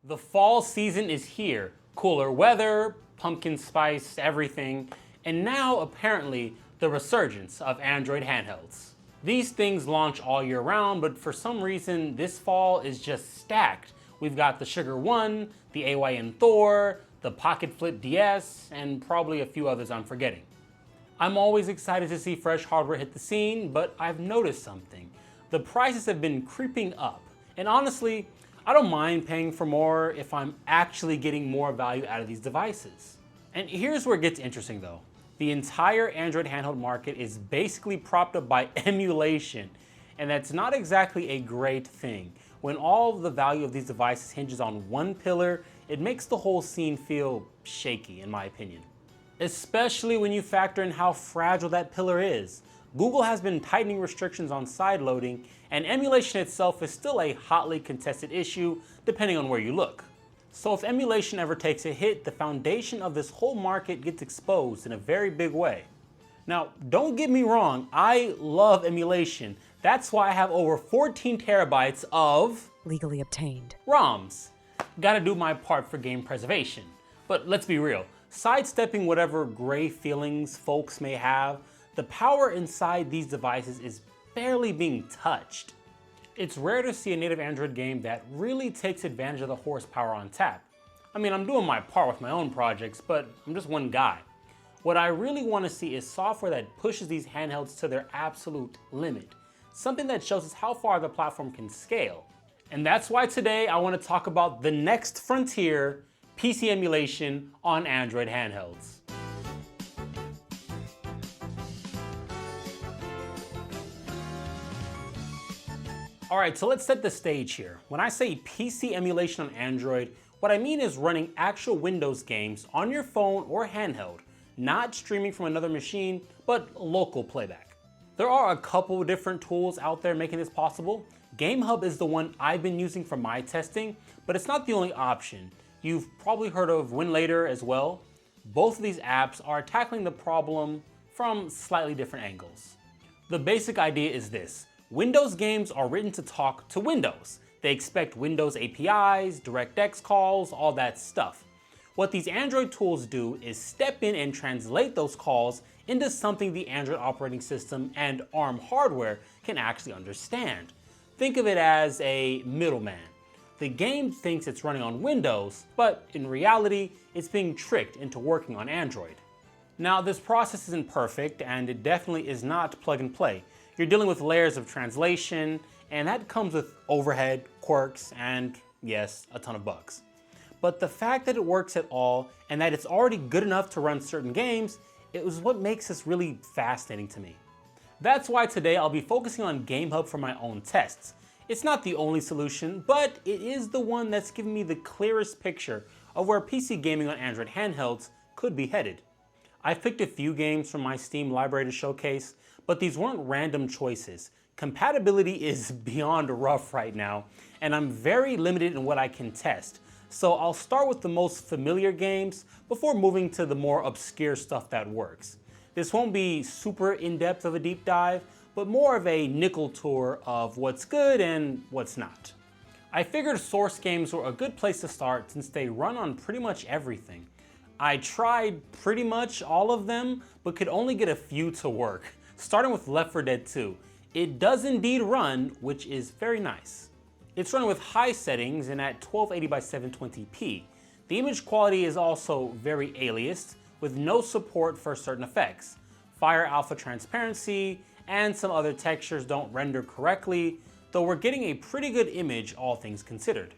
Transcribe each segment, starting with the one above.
The fall season is here. Cooler weather, pumpkin spice, everything, and now apparently the resurgence of Android handhelds. These things launch all year round, but for some reason this fall is just stacked. We've got the Sugar One, the AYN Thor, the Pocket Flip DS, and probably a few others I'm forgetting. I'm always excited to see fresh hardware hit the scene, but I've noticed something. The prices have been creeping up, and honestly, I don't mind paying for more if I'm actually getting more value out of these devices. And here's where it gets interesting though. The entire Android handheld market is basically propped up by emulation, and that's not exactly a great thing. When all of the value of these devices hinges on one pillar, it makes the whole scene feel shaky, in my opinion. Especially when you factor in how fragile that pillar is. Google has been tightening restrictions on sideloading, and emulation itself is still a hotly contested issue depending on where you look. So if emulation ever takes a hit, the foundation of this whole market gets exposed in a very big way. Now, don't get me wrong, I love emulation. That's why I have over 14 terabytes of legally obtained ROMs. Gotta do my part for game preservation. But let's be real, sidestepping whatever gray feelings folks may have, the power inside these devices is barely being touched. It's rare to see a native Android game that really takes advantage of the horsepower on tap. I mean, I'm doing my part with my own projects, but I'm just one guy. What I really want to see is software that pushes these handhelds to their absolute limit. Something that shows us how far the platform can scale. And that's why today I want to talk about the next frontier, PC emulation on Android handhelds. Alright, so let's set the stage here. When I say PC emulation on Android, what I mean is running actual Windows games on your phone or handheld, not streaming from another machine, but local playback. There are a couple different tools out there making this possible. GameHub is the one I've been using for my testing, but it's not the only option. You've probably heard of WinLater as well. Both of these apps are tackling the problem from slightly different angles. The basic idea is this. Windows games are written to talk to Windows. They expect Windows APIs, DirectX calls, all that stuff. What these Android tools do is step in and translate those calls into something the Android operating system and ARM hardware can actually understand. Think of it as a middleman. The game thinks it's running on Windows, but in reality, it's being tricked into working on Android. Now, this process isn't perfect, and it definitely is not plug and play. You're dealing with layers of translation, and that comes with overhead, quirks, and yes, a ton of bugs. But the fact that it works at all, and that it's already good enough to run certain games, it was what makes this really fascinating to me. That's why today I'll be focusing on GameHub for my own tests. It's not the only solution, but it is the one that's given me the clearest picture of where PC gaming on Android handhelds could be headed. I've picked a few games from my Steam library to showcase, but these weren't random choices. Compatibility is beyond rough right now, and I'm very limited in what I can test. So I'll start with the most familiar games before moving to the more obscure stuff that works. This won't be super in-depth of a deep dive, but more of a nickel tour of what's good and what's not. I figured source games were a good place to start since they run on pretty much everything. I tried pretty much all of them, but could only get a few to work. Starting with Left 4 Dead 2. It does indeed run, which is very nice. It's running with high settings and at 1280 by 720p. The image quality is also very aliased, with no support for certain effects. Fire alpha transparency and some other textures don't render correctly, though we're getting a pretty good image all things considered.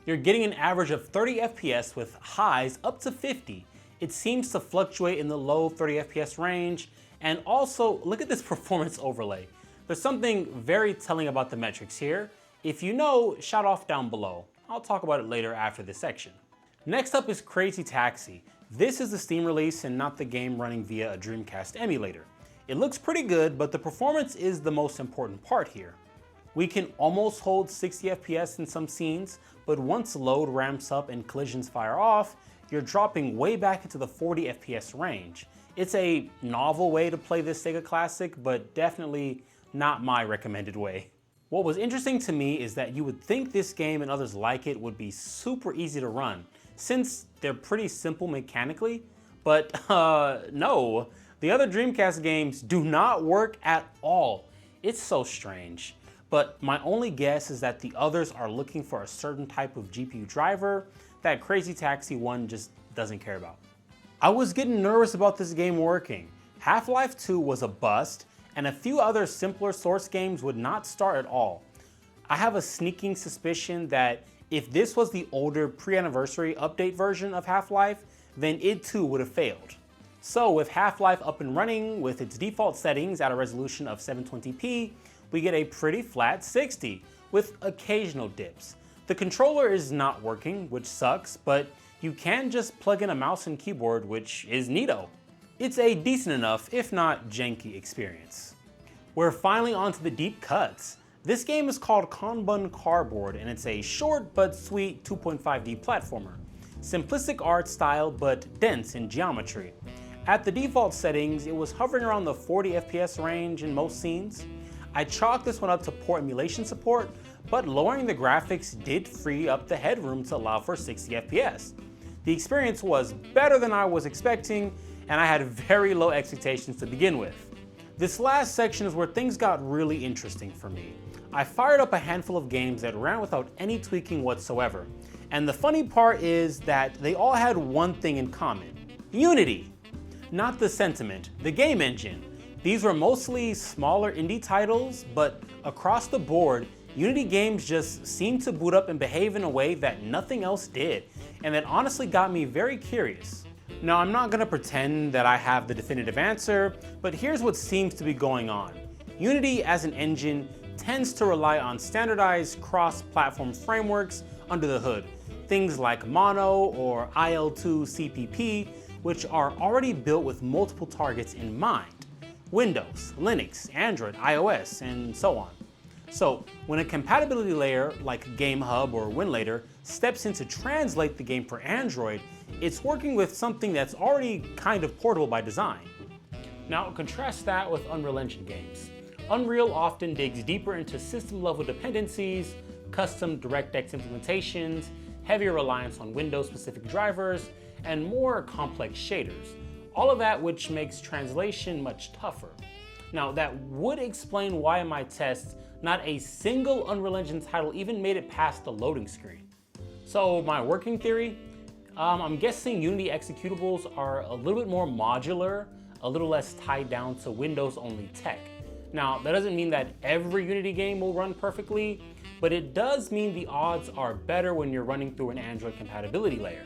You're getting an average of 30 FPS with highs up to 50. It seems to fluctuate in the low 30 FPS range, and also look at this performance overlay. There's something very telling about the metrics here. If you know, shout off down below. I'll talk about it later after this section. Next up is Crazy Taxi. This is the Steam release and not the game running via a Dreamcast emulator. It looks pretty good, but the performance is the most important part here. We can almost hold 60 FPS in some scenes, but once load ramps up and collisions fire off, you're dropping way back into the 40 FPS range. It's a novel way to play this Sega classic, but definitely not my recommended way. What was interesting to me is that you would think this game and others like it would be super easy to run, since they're pretty simple mechanically, but no. The other Dreamcast games do not work at all. It's so strange. But my only guess is that the others are looking for a certain type of GPU driver that Crazy Taxi 1 just doesn't care about. I was getting nervous about this game working. Half-Life 2 was a bust, and a few other simpler Source games would not start at all. I have a sneaking suspicion that if this was the older pre-anniversary update version of Half-Life, then it too would have failed. So with Half-Life up and running with its default settings at a resolution of 720p, we get a pretty flat 60 with occasional dips. The controller is not working, which sucks, but you can just plug in a mouse and keyboard, which is neato. It's a decent enough, if not janky, experience. We're finally onto the deep cuts. This game is called Kanban Cardboard, and it's a short but sweet 2.5D platformer. Simplistic art style, but dense in geometry. At the default settings, it was hovering around the 40 FPS range in most scenes. I chalked this one up to poor emulation support, but lowering the graphics did free up the headroom to allow for 60 FPS. The experience was better than I was expecting, and I had very low expectations to begin with. This last section is where things got really interesting for me. I fired up a handful of games that ran without any tweaking whatsoever. And the funny part is that they all had one thing in common: Unity. Not the sentiment, the game engine. These were mostly smaller indie titles, but across the board, Unity games just seemed to boot up and behave in a way that nothing else did, and that honestly got me very curious. Now, I'm not gonna pretend that I have the definitive answer, but here's what seems to be going on. Unity as an engine tends to rely on standardized cross-platform frameworks under the hood, things like Mono or IL2 CPP, which are already built with multiple targets in mind: Windows, Linux, Android, iOS, and so on. So when a compatibility layer like GameHub or Winlator steps in to translate the game for Android, it's working with something that's already kind of portable by design. Now contrast that with Unreal Engine games. Unreal often digs deeper into system-level dependencies, custom DirectX implementations, heavier reliance on Windows-specific drivers, and more complex shaders. All of that which makes translation much tougher. Now that would explain why in my tests, not a single Unreal Engine title even made it past the loading screen. So my working theory? I'm guessing Unity executables are a little bit more modular, a little less tied down to Windows-only tech. Now, that doesn't mean that every Unity game will run perfectly, but it does mean the odds are better when you're running through an Android compatibility layer.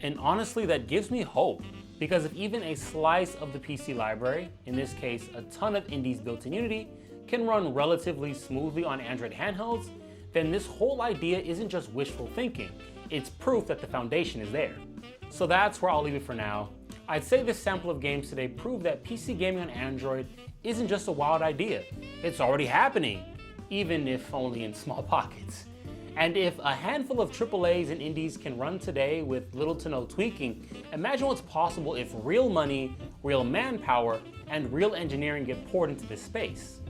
And honestly, that gives me hope, because if even a slice of the PC library, in this case a ton of indies built in Unity, can run relatively smoothly on Android handhelds, then this whole idea isn't just wishful thinking, it's proof that the foundation is there. So that's where I'll leave it for now. I'd say this sample of games today proved that PC gaming on Android isn't just a wild idea, it's already happening, even if only in small pockets. And if a handful of AAAs and indies can run today with little to no tweaking, imagine what's possible if real money, real manpower, and real engineering get poured into this space.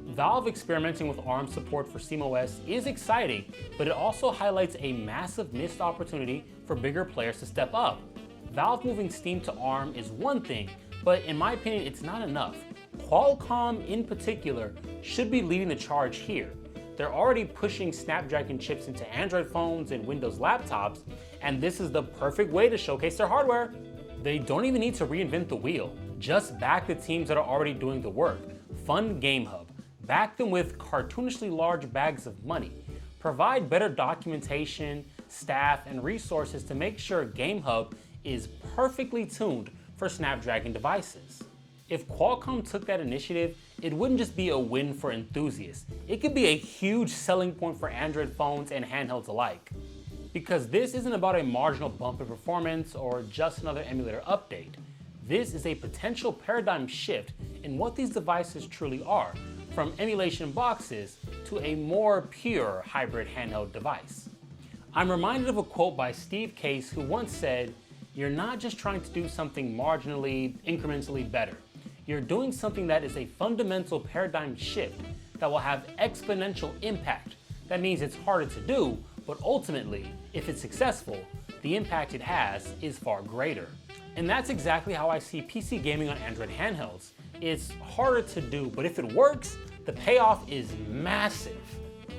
Valve experimenting with ARM support for SteamOS is exciting, but it also highlights a massive missed opportunity for bigger players to step up. Valve moving Steam to ARM is one thing, but in my opinion, it's not enough. Qualcomm in particular should be leading the charge here. They're already pushing Snapdragon chips into Android phones and Windows laptops, and this is the perfect way to showcase their hardware. They don't even need to reinvent the wheel. Just back the teams that are already doing the work. Fund GameHub. Back them with cartoonishly large bags of money. Provide better documentation, staff, and resources to make sure GameHub is perfectly tuned for Snapdragon devices. If Qualcomm took that initiative, it wouldn't just be a win for enthusiasts. It could be a huge selling point for Android phones and handhelds alike. Because this isn't about a marginal bump in performance or just another emulator update. This is a potential paradigm shift in what these devices truly are, from emulation boxes to a more pure hybrid handheld device. I'm reminded of a quote by Steve Case, who once said, "You're not just trying to do something marginally, incrementally better. You're doing something that is a fundamental paradigm shift that will have exponential impact. That means it's harder to do, but ultimately, if it's successful, the impact it has is far greater. And that's exactly how I see PC gaming on Android handhelds. It's harder to do, but if it works, the payoff is massive.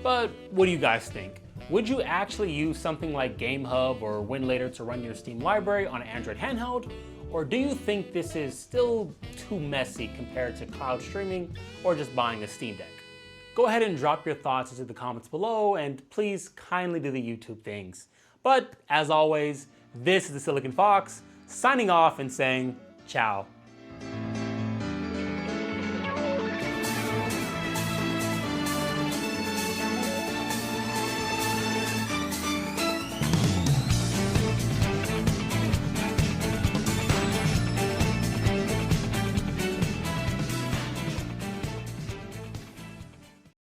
But what do you guys think? Would you actually use something like GameHub or Winlator to run your Steam library on an Android handheld? Or do you think this is still too messy compared to cloud streaming or just buying a Steam Deck? Go ahead and drop your thoughts into the comments below, and please kindly do the YouTube things. But as always, this is the Silicon Fox, signing off and saying ciao.